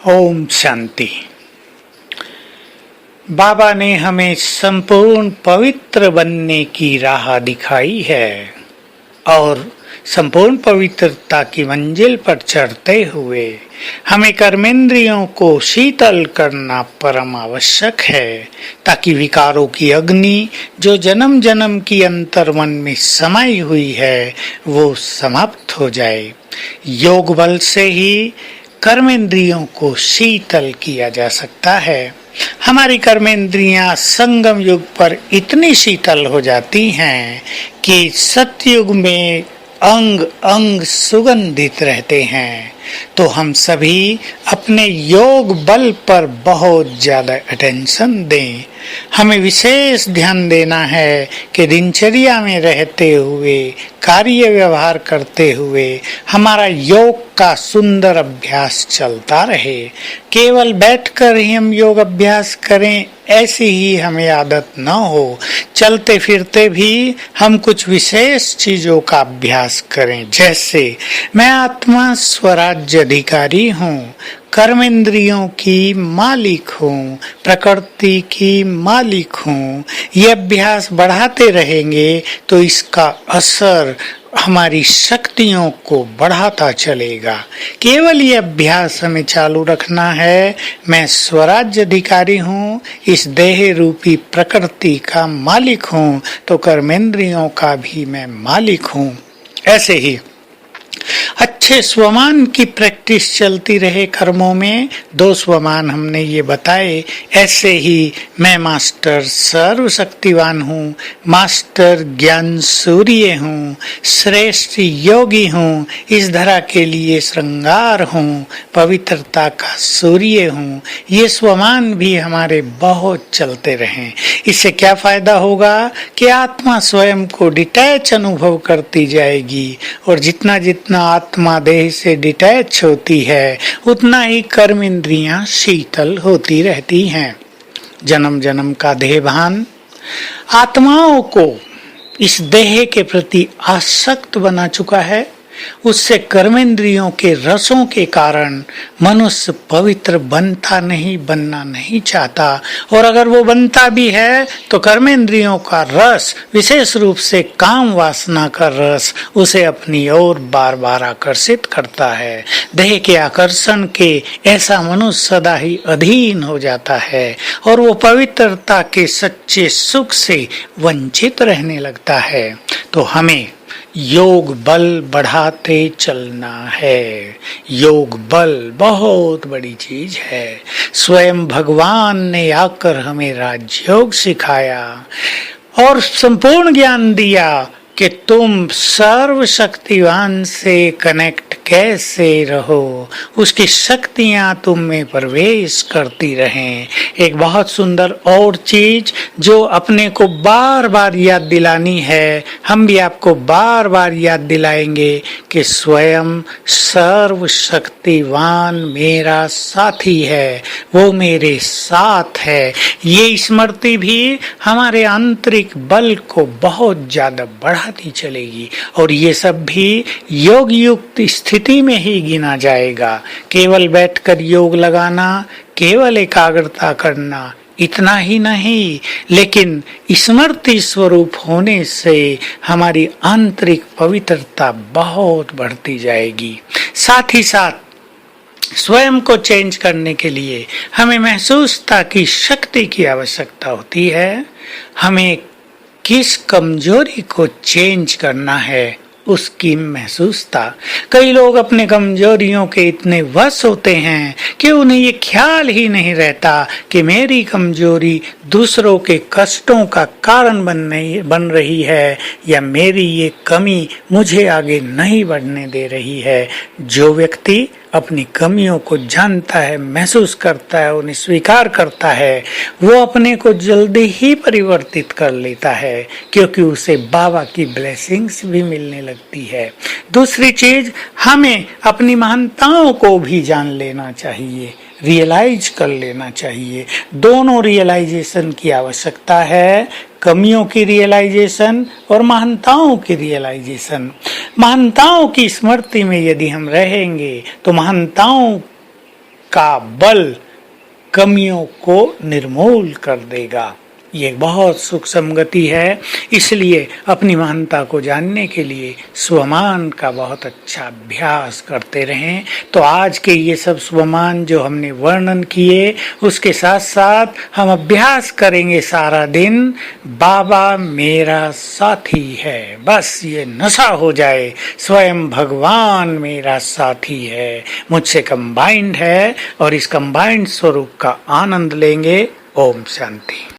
ओम शांति। बाबा ने हमें संपूर्ण पवित्र बनने की राह दिखाई है और संपूर्ण पवित्रता की मंजिल पर चढ़ते हुए हमें कर्मेंद्रियों को शीतल करना परम आवश्यक है, ताकि विकारों की अग्नि जो जन्म जन्म की अंतर मन में समाई हुई है वो समाप्त हो जाए। योग बल से ही कर्मेंद्रियों को शीतल किया जा सकता है। हमारी कर्मेंद्रियां संगम युग पर इतनी शीतल हो जाती हैं कि सतयुग में अंग अंग सुगंधित रहते हैं। तो हम सभी अपने योग बल पर बहुत ज्यादा अटेंशन दें। हमें विशेष ध्यान देना है कि दिनचर्या में रहते हुए, कार्य व्यवहार करते हुए हमारा योग का सुंदर अभ्यास चलता रहे। केवल बैठकर ही हम योग अभ्यास करें ऐसी ही हमें आदत न हो। चलते फिरते भी हम कुछ विशेष चीजों का अभ्यास करें, जैसे मैं आत्मा स्वराज्य अधिकारी हूँ, कर्मेंद्रियों की मालिक हूँ, प्रकृति की मालिक हूँ। ये अभ्यास बढ़ाते रहेंगे तो इसका असर हमारी शक्तियों को बढ़ाता चलेगा। केवल ये अभ्यास हमें चालू रखना है। मैं स्वराज्य अधिकारी हूँ, इस देह रूपी प्रकृति का मालिक हूँ, तो कर्मेंद्रियों का भी मैं मालिक हूँ। ऐसे ही अच्छे स्वमान की प्रैक्टिस चलती रहे कर्मों में। 2 स्वमान हमने ये बताए। ऐसे ही मैं मास्टर सर्वशक्तिवान हूँ, मास्टर ज्ञान सूर्य हूँ, श्रेष्ठ योगी हूँ, इस धरा के लिए श्रृंगार हूँ, पवित्रता का सूर्य हूँ। ये स्वमान भी हमारे बहुत चलते रहें। इससे क्या फायदा होगा कि आत्मा स्वयं को डिटैच अनुभव करती जाएगी, और जितना जितना आत्मा देह से डिटैच होती है उतना ही कर्म इंद्रियां शीतल होती रहती हैं। जन्म जन्म का देह भान आत्माओं को इस देह के प्रति आसक्त बना चुका है। उससे कर्मेंद्रियों के रसों के कारण मनुष्य पवित्र बनना नहीं चाहता, और अगर वो बनता भी है तो कर्मेंद्रियों का रस, विशेष रूप से काम वासना का रस, उसे अपनी ओर बार बार आकर्षित करता है। देह के आकर्षण के ऐसा मनुष्य सदा ही अधीन हो जाता है और वो पवित्रता के सच्चे सुख से वंचित रहने लगता है। तो हमें योग बल बढ़ाते चलना है। योग बल बहुत बड़ी चीज है। स्वयं भगवान ने आकर हमें राजयोग सिखाया और संपूर्ण ज्ञान दिया कि तुम सर्वशक्तिवान से कनेक्ट कैसे रहो, उसकी शक्तियां तुम में प्रवेश करती रहें। एक बहुत सुंदर और चीज जो अपने को बार बार याद दिलानी है, हम भी आपको बार बार याद दिलाएंगे कि स्वयं सर्वशक्तिवान मेरा साथी है, वो मेरे साथ है। ये स्मृति भी हमारे आंतरिक बल को बहुत ज्यादा बढ़ाती चलेगी, और ये सब भी योग युक्त स्थिति में ही गिना जाएगा। केवल बैठकर योग लगाना, केवल एकाग्रता करना, इतना ही नहीं, लेकिन स्मृति स्वरूप होने से हमारी आंतरिक पवित्रता बहुत बढ़ती जाएगी। साथ ही साथ स्वयं को चेंज करने के लिए हमें महसूसता की शक्ति की आवश्यकता होती है। हमें किस कमजोरी को चेंज करना है उसकी महसूसता। कई लोग अपने कमजोरियों के इतने वश होते हैं कि उन्हें ये ख्याल ही नहीं रहता कि मेरी कमजोरी दूसरों के कष्टों का कारण बन रही है, या मेरी ये कमी मुझे आगे नहीं बढ़ने दे रही है। जो व्यक्ति अपनी कमियों को जानता है, महसूस करता है, उन्हें स्वीकार करता है, वो अपने को जल्दी ही परिवर्तित कर लेता है, क्योंकि उसे बाबा की ब्लेसिंग्स भी मिलने लगती है। दूसरी चीज, हमें अपनी महानताओं को भी जान लेना चाहिए, रियलाइज कर लेना चाहिए। दोनों रियलाइजेशन की आवश्यकता है, कमियों की रियलाइजेशन और महानताओं की रियलाइजेशन। महानताओं की स्मृति में यदि हम रहेंगे तो महानताओं का बल कमियों को निर्मूल कर देगा। ये बहुत सुख संगति है। इसलिए अपनी महानता को जानने के लिए स्वमान का बहुत अच्छा अभ्यास करते रहें। तो आज के ये सब स्वमान जो हमने वर्णन किए, उसके साथ साथ हम अभ्यास करेंगे सारा दिन, बाबा मेरा साथी है। बस ये नशा हो जाए, स्वयं भगवान मेरा साथी है, मुझसे कंबाइंड है, और इस कंबाइंड स्वरूप का आनंद लेंगे। ओम शांति।